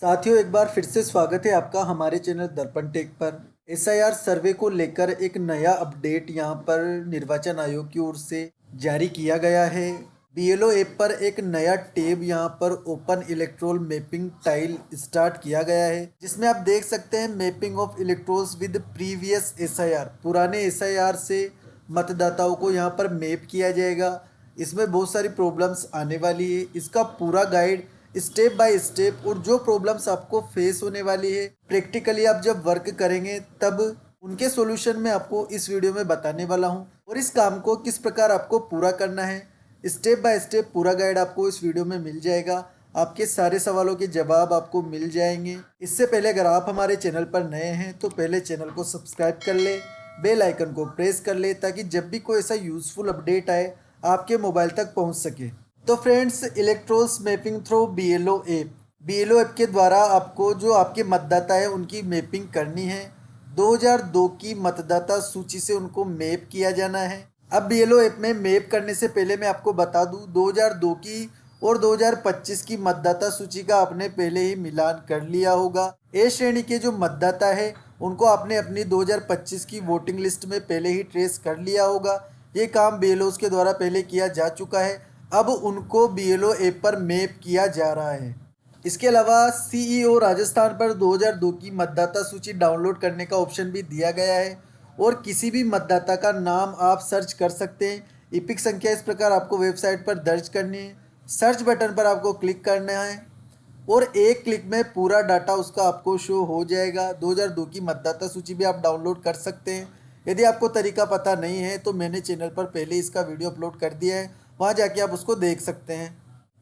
साथियों, एक बार फिर से स्वागत है आपका हमारे चैनल दर्पण टेक पर। एसआईआर सर्वे को लेकर एक नया अपडेट यहां पर निर्वाचन आयोग की ओर से जारी किया गया है। बीएलओ ऐप पर एक नया टैब यहां पर open electoral mapping tile start किया गया है, जिसमें आप देख सकते हैं mapping of electorals with previous SIR. पुराने एसआईआर से मतदाताओं को यहां पर मैप किया जाएगा। इसमें बहुत सारी प्रॉब्लम्स आने वाली है। इसका पूरा गाइड स्टेप बाय स्टेप और जो प्रॉब्लम्स आपको फेस होने वाली है प्रैक्टिकली आप जब वर्क करेंगे तब उनके सॉल्यूशन मैं आपको इस वीडियो में बताने वाला हूं। और इस काम को किस प्रकार आपको पूरा करना है, स्टेप बाय स्टेप पूरा गाइड आपको इस वीडियो में मिल जाएगा। आपके सारे सवालों के जवाब आपको मिल जाएंगे। इससे पहले अगर आप हमारे चैनल पर नए हैं तो पहले चैनल को सब्सक्राइब कर ले, बेल आइकन को प्रेस कर ले, ताकि जब भी कोई ऐसा यूजफुल अपडेट आए आपके मोबाइल तक पहुंच सके। तो friends, electorals mapping through BLO app के द्वारा आपको जो आपके मतदाता है उनकी मैपिंग करनी है। 2002 की मतदाता सूची से उनको मैप किया जाना है। अब बीएलओ ऐप में मैप करने से पहले मैं आपको बता दूं, 2002 की और 2025 की मतदाता सूची का आपने पहले ही मिलान कर लिया होगा। ए श्रेणी के जो मतदाता है उनको आपने अपनी 2025 की वोटिंग लिस्ट में पहले ही ट्रेस कर लिया होगा। ये काम बीएलओ के द्वारा पहले किया जा चुका है। अब उनको बीएलओ ऐप पर मैप किया जा रहा है। इसके अलावा सीईओ राजस्थान पर 2002 की मतदाता सूची डाउनलोड करने का ऑप्शन भी दिया गया है और किसी भी मतदाता का नाम आप सर्च कर सकते हैं। इपिक संख्या इस प्रकार आपको वेबसाइट पर दर्ज करनी है। सर्च बटन पर आपको क्लिक करना है और एक क्लिक में पूरा डाटा उसका आपको शो हो जाएगा। 2002 की मतदाता सूची भी आप डाउनलोड कर सकते हैं। यदि आपको तरीका पता नहीं है तो मैंने चैनल पर पहले इसका वीडियो अपलोड कर दिया है, वहाँ जाके आप उसको देख सकते हैं।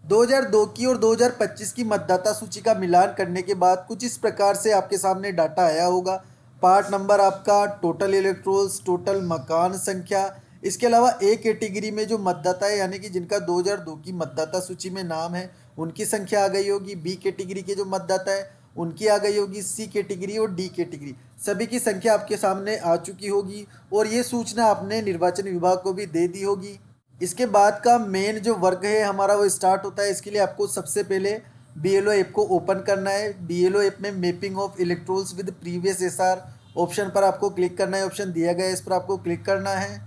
2002 की और 2025 की मतदाता सूची का मिलान करने के बाद कुछ इस प्रकार से आपके सामने डाटा आया होगा। पार्ट नंबर आपका, टोटल इलेक्ट्रोल्स, टोटल मकान संख्या। इसके अलावा ए कैटेगरी में जो मतदाता है यानी कि जिनका 2002 की मतदाता सूची में नाम है उनकी संख्या आ गई होगी। बी कैटेगरी के जो मतदाता है उनकी आ गई होगी। सी कैटेगरी और डी कैटेगरी सभी की संख्या आपके सामने आ चुकी होगी और ये सूचना आपने निर्वाचन विभाग को भी दे दी होगी। इसके बाद का मेन जो वर्क है हमारा वो स्टार्ट होता है। इसके लिए आपको सबसे पहले बीएलओ ऐप को ओपन करना है। बीएलओ ऐप में mapping of electorals with previous SR option पर आपको क्लिक करना है। ऑप्शन दिया गया है, इस पर आपको क्लिक करना है।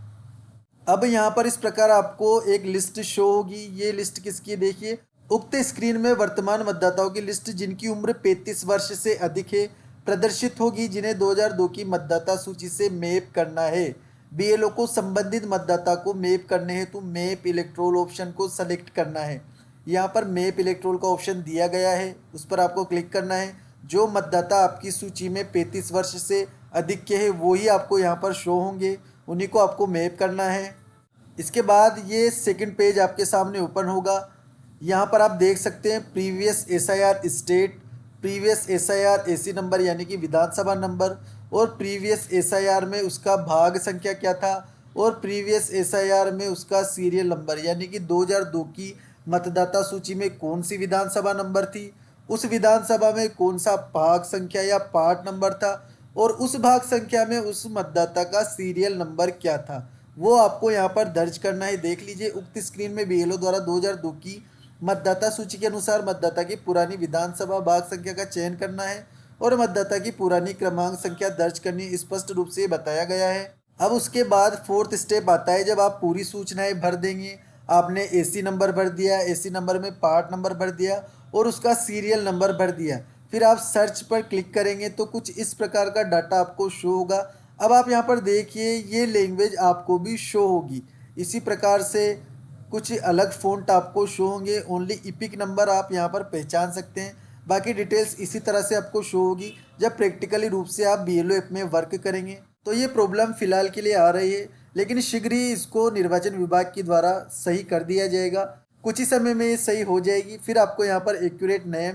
अब यहाँ पर इस प्रकार आपको एक लिस्ट शो होगी। ये लिस्ट किसकी है देखिए, उक्त स्क्रीन में वर्तमान मतदाताओं की लिस्ट जिनकी उम्र 35 वर्ष से अधिक है प्रदर्शित होगी, जिन्हें 2002 की मतदाता सूची से मैप करना है। बीएलओ को संबंधित मतदाता को मैप करने हेतु मैप इलेक्ट्रोल ऑप्शन को सेलेक्ट करना है। यहाँ पर मैप इलेक्ट्रोल का ऑप्शन दिया गया है, उस पर आपको क्लिक करना है। जो मतदाता आपकी सूची में 35 वर्ष से अधिक के हैं वो ही आपको यहाँ पर शो होंगे, उन्हीं को आपको मैप करना है। इसके बाद ये सेकंड पेज आपके सामने ओपन होगा। यहाँ पर आप देख सकते हैं previous SIR state, previous SIR AC number यानी कि विधानसभा नंबर, और प्रीवियस एसआईआर में उसका भाग संख्या क्या था, और प्रीवियस एसआईआर में उसका सीरियल नंबर यानी कि 2002 की मतदाता सूची में कौन सी विधानसभा नंबर थी, उस विधानसभा में कौन सा भाग संख्या या पार्ट नंबर था, और उस भाग संख्या में उस मतदाता का सीरियल नंबर क्या था, वो आपको यहाँ पर दर्ज करना है। देख लीजिए, उक्त स्क्रीन में बीएलओ द्वारा 2002 की मतदाता सूची के अनुसार मतदाता की पुरानी विधानसभा भाग संख्या का चयन करना है और मतदाता की पुरानी क्रमांक संख्या दर्ज करनी स्पष्ट रूप से बताया गया है। अब उसके बाद फोर्थ स्टेप आता है, जब आप पूरी सूचनाएं भर देंगे। आपने एसी नंबर भर दिया, एसी नंबर में पार्ट नंबर भर दिया और उसका सीरियल नंबर भर दिया, फिर आप सर्च पर क्लिक करेंगे तो कुछ इस प्रकार का डाटा आपको शो होगा। अब आप यहाँ पर देखिए, ये लैंग्वेज आपको भी शो होगी। इसी प्रकार से कुछ अलग फ़ॉन्ट आपको शो होंगे। ओनली इपिक नंबर आप यहाँ पर पहचान सकते हैं। बाकी डिटेल्स इसी तरह से आपको शो होगी जब प्रैक्टिकली रूप से आप बीएलओ ऐप में वर्क करेंगे। तो ये प्रॉब्लम फ़िलहाल के लिए आ रही है, लेकिन शीघ्र ही इसको निर्वाचन विभाग के द्वारा सही कर दिया जाएगा। कुछ ही समय में ये सही हो जाएगी। फिर आपको यहाँ पर एक्यूरेट नेम,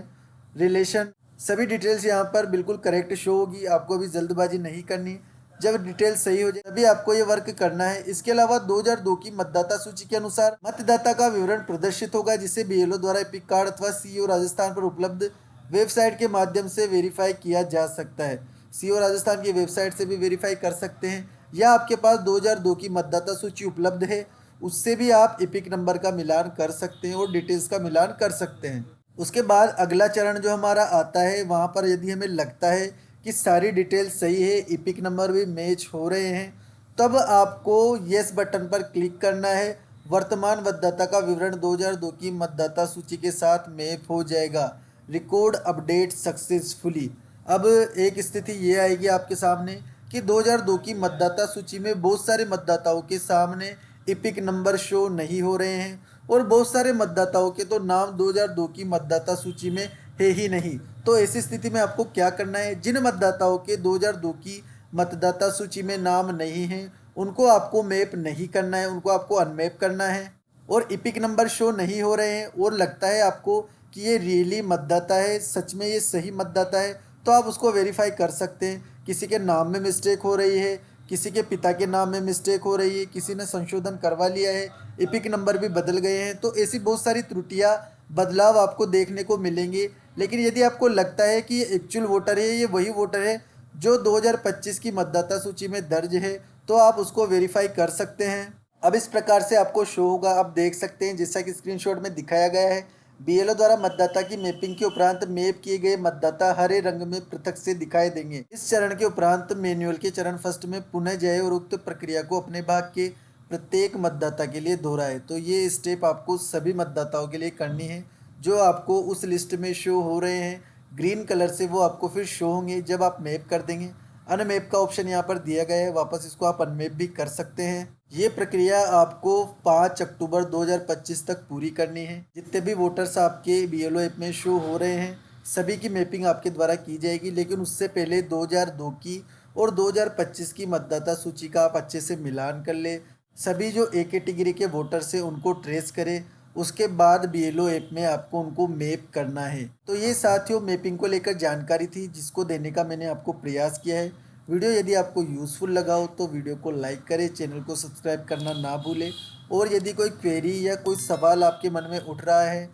रिलेशन, सभी डिटेल्स यहाँ पर बिल्कुल करेक्ट शो होगी। आपको भी जल्दबाजी नहीं करनी। जब डिटेल सही हो जाए तभी आपको ये वर्क करना है। इसके अलावा 2002 की मतदाता सूची के अनुसार मतदाता का विवरण प्रदर्शित होगा, जिसे बीएलओ द्वारा एपिक कार्ड अथवा सीईओ राजस्थान पर उपलब्ध वेबसाइट के माध्यम से वेरीफाई किया जा सकता है। सीईओ राजस्थान की वेबसाइट से भी वेरीफाई कर सकते हैं, या आपके पास 2002 की मतदाता सूची उपलब्ध है उससे भी आप एपिक नंबर का मिलान कर सकते हैं और डिटेल्स का मिलान कर सकते हैं। उसके बाद अगला चरण जो हमारा आता है, वहाँ पर यदि हमें लगता है कि सारी डिटेल सही है, इपिक नंबर भी मैच हो रहे हैं, तब आपको यस बटन पर क्लिक करना है। वर्तमान मतदाता का विवरण 2002 की मतदाता सूची के साथ मैप हो जाएगा। Record update successfully. अब एक स्थिति ये आएगी आपके सामने कि 2002 की मतदाता सूची में बहुत सारे मतदाताओं के सामने इपिक नंबर शो नहीं हो रहे हैं और बहुत सारे मतदाताओं के तो नाम 2002 की मतदाता सूची में है ही नहीं। तो ऐसी स्थिति में आपको क्या करना है, जिन मतदाताओं के 2002 की मतदाता सूची में नाम नहीं है उनको आपको मैप नहीं करना है, उनको आपको अनमैप करना है। और इपिक नंबर शो नहीं हो रहे हैं और लगता है आपको कि ये रियली मतदाता है, सच में ये सही मतदाता है, तो आप उसको वेरीफाई कर सकते हैं। किसी के नाम में मिस्टेक हो रही है, किसी के पिता के नाम में मिस्टेक हो रही है, किसी ने संशोधन करवा लिया है, इपिक नंबर भी बदल गए हैं, तो ऐसी बहुत सारी त्रुटियां, बदलाव आपको देखने को मिलेंगे। लेकिन यदि आपको लगता है कि ये एक्चुअल वोटर है, ये वही वोटर है जो 2025 की मतदाता सूची में दर्ज है, तो आप उसको वेरीफाई कर सकते हैं। अब इस प्रकार से आपको शो होगा, आप देख सकते हैं जैसा कि स्क्रीनशॉट में दिखाया गया है। बीएलओ द्वारा मतदाता की मैपिंग के उपरांत मैप किए गए मतदाता हरे रंग में पृथक से दिखाई देंगे। इस चरण के उपरांत मैनुअल के चरण फर्स्ट में पुनः जाए और उक्त प्रक्रिया को अपने भाग के प्रत्येक मतदाता के लिए दोहराए। तो ये स्टेप आपको सभी मतदाताओं के लिए करनी है जो आपको उस लिस्ट में शो हो रहे हैं। ग्रीन कलर से वो आपको फिर शो होंगे जब आप मैप कर देंगे। अनमैप का ऑप्शन यहाँ पर दिया गया है, वापस इसको आप अनमैप भी कर सकते हैं। ये प्रक्रिया आपको 5 अक्टूबर 2025 तक पूरी करनी है। जितने भी वोटर्स आपके बीएलओ ऐप में शो हो रहे हैं सभी की मैपिंग आपके द्वारा की जाएगी, लेकिन उससे पहले 2002 की और 2025 की मतदाता सूची का आप अच्छे से मिलान कर ले। सभी जो ए कैटेगरी के वोटर्स हैं उनको ट्रेस करें, उसके बाद बीएलओ ऐप में आपको उनको मैप करना है। तो ये साथियों मैपिंग को लेकर जानकारी थी जिसको देने का मैंने आपको प्रयास किया है। वीडियो यदि आपको यूज़फुल लगा हो तो वीडियो को लाइक करें, चैनल को सब्सक्राइब करना ना भूलें। और यदि कोई क्वेरी या कोई सवाल आपके मन में उठ रहा है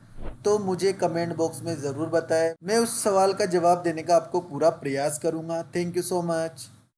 तो मुझे कमेंट बॉक्स में ज़रूर बताएं, मैं उस सवाल का जवाब देने का आपको पूरा प्रयास करूँगा। Thank you so much.